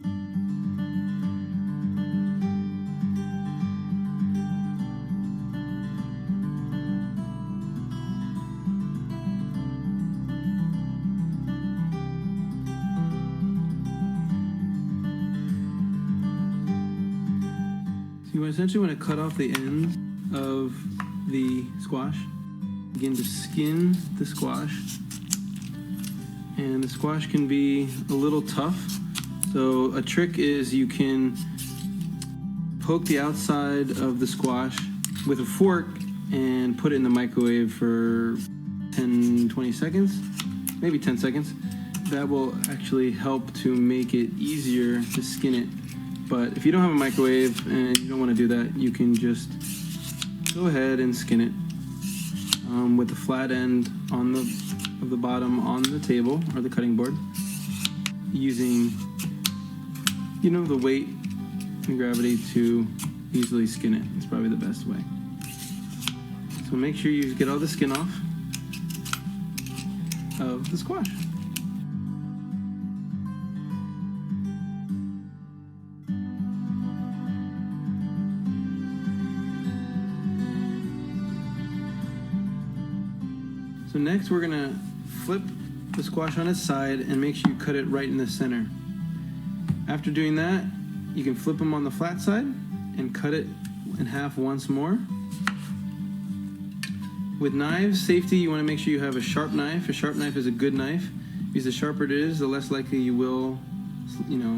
You essentially want to cut off the ends of the squash. Begin to skin the squash. And the squash can be a little tough. So a trick is you can poke the outside of the squash with a fork and put it in the microwave for 10-20 seconds, maybe 10 seconds. That will actually help to make it easier to skin it. But if you don't have a microwave and you don't want to do that, you can just go ahead and skin it with the flat end of the bottom on the table or the cutting board, using, the weight and gravity to easily skin it. It's probably the best way. So make sure you get all the skin off of the squash. So next we're gonna flip the squash on its side and make sure you cut it right in the center. After doing that, you can flip them on the flat side and cut it in half once more. With knives, safety, you wanna make sure you have a sharp knife. A sharp knife is a good knife, because the sharper it is, the less likely you will,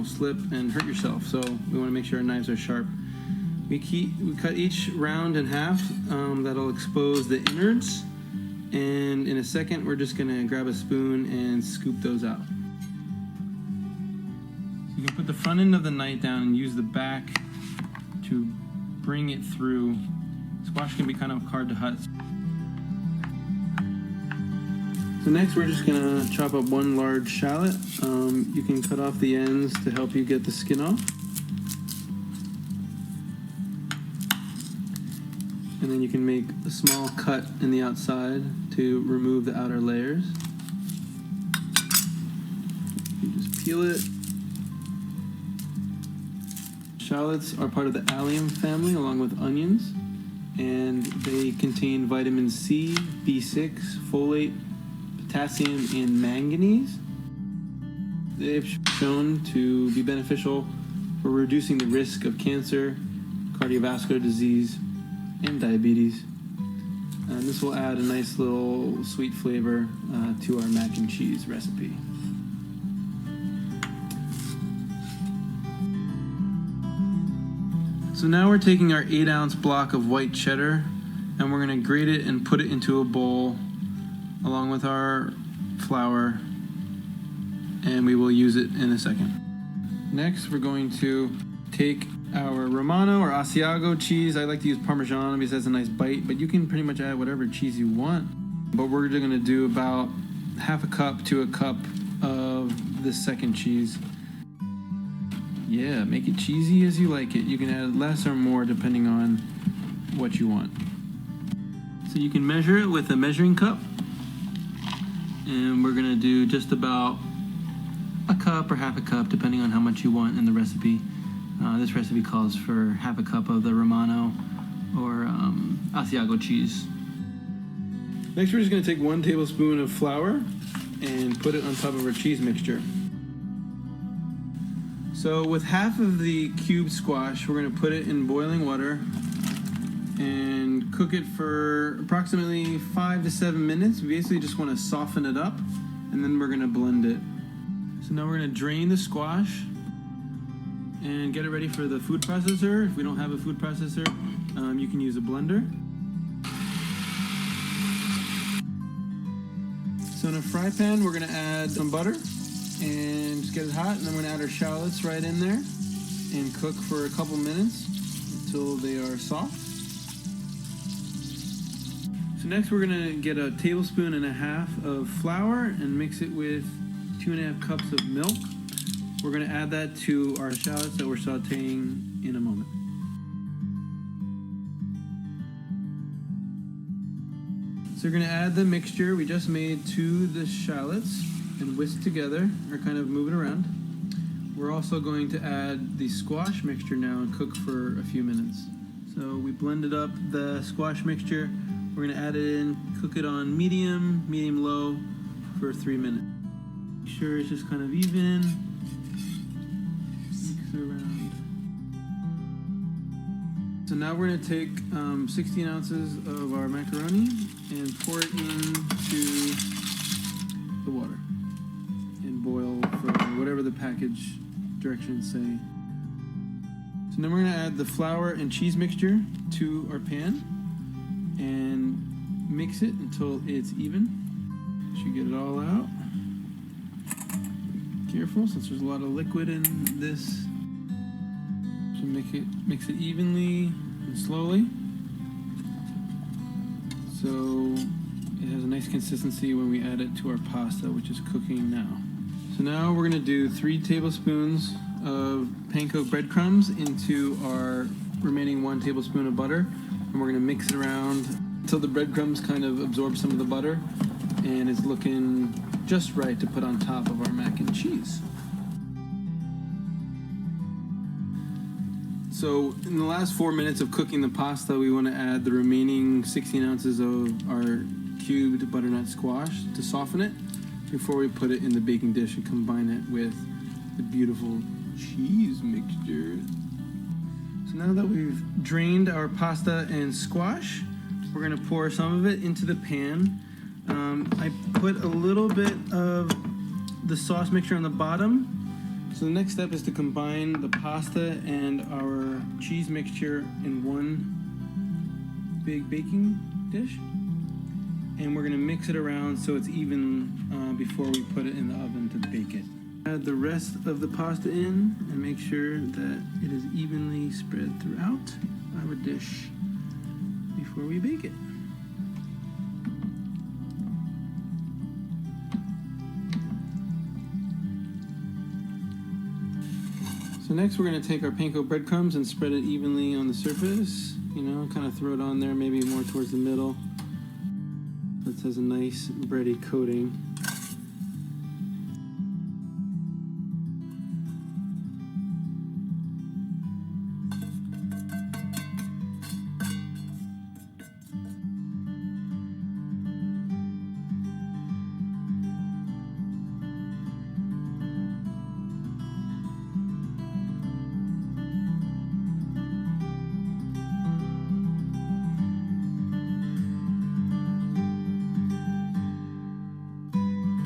slip and hurt yourself. So we wanna make sure our knives are sharp. We cut each round in half. That'll expose the innards. And in a second, we're just gonna grab a spoon and scoop those out. You can put the front end of the knife down and use the back to bring it through. Squash can be kind of hard to hut. So next, we're just gonna chop up one large shallot. You can cut off the ends to help you get the skin off. And then you can make a small cut in the outside to remove the outer layers. You just peel it. Shallots are part of the allium family along with onions, and they contain vitamin C, B6, folate, potassium, and manganese. They've shown to be beneficial for reducing the risk of cancer, cardiovascular disease, and diabetes. And this will add a nice little sweet flavor to our mac and cheese recipe. So now we're taking our 8-ounce block of white cheddar and we're going to grate it and put it into a bowl along with our flour, and we will use it in a second. Next, we're going to take our Romano or Asiago cheese. I like to use Parmesan because it has a nice bite, but you can pretty much add whatever cheese you want. But we're going to do about half a cup to a cup of the second cheese. Yeah, make it cheesy as you like it. You can add less or more depending on what you want. So you can measure it with a measuring cup. And we're going to do just about a cup or half a cup depending on how much you want in the recipe. This recipe calls for half a cup of the Romano or Asiago cheese. Next, we're just going to take 1 tablespoon of flour and put it on top of our cheese mixture. So with half of the cubed squash, we're going to put it in boiling water and cook it for approximately 5 to 7 minutes. We basically just want to soften it up, and then we're going to blend it. So now we're going to drain the squash and get it ready for the food processor. If we don't have a food processor, you can use a blender. So in a fry pan, we're gonna add some butter and just get it hot, and then we're gonna add our shallots right in there and cook for a couple minutes until they are soft. So next we're gonna get 1.5 tablespoons of flour and mix it with 2.5 cups of milk. We're going to add that to our shallots that we're sauteing in a moment. So we're going to add the mixture we just made to the shallots and whisk together, or kind of move it around. We're also going to add the squash mixture now and cook for a few minutes. So we blended up the squash mixture. We're going to add it in, cook it on medium-low for 3 minutes. Make sure it's just kind of even. Mix it around. So now we're going to take 16 ounces of our macaroni and pour it into the water and boil for whatever the package directions say. So now we're going to add the flour and cheese mixture to our pan and mix it until it's even. Should get it all out. Careful, since there's a lot of liquid in this. So mix it evenly and slowly. So it has a nice consistency when we add it to our pasta, which is cooking now. So now we're going to do 3 tablespoons of panko breadcrumbs into our remaining 1 tablespoon of butter, and we're going to mix it around until the breadcrumbs kind of absorb some of the butter and it's looking just right to put on top of our mac and cheese. So in the last 4 minutes of cooking the pasta, we want to add the remaining 16 ounces of our cubed butternut squash to soften it before we put it in the baking dish and combine it with the beautiful cheese mixture. So now that we've drained our pasta and squash, we're going to pour some of it into the pan. I put a little bit of the sauce mixture on the bottom. So the next step is to combine the pasta and our cheese mixture in one big baking dish. And we're going to mix it around so it's even before we put it in the oven to bake it. Add the rest of the pasta in and make sure that it is evenly spread throughout our dish before we bake it. So next we're going to take our panko breadcrumbs and spread it evenly on the surface. You know, kind of throw it on there, maybe more towards the middle. This has a nice bready coating.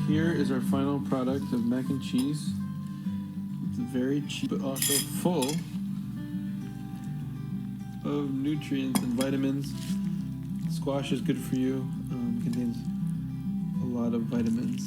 Here is our final product of mac and cheese. It's very cheap, but also full of nutrients and vitamins. Squash is good for you. Contains a lot of vitamins.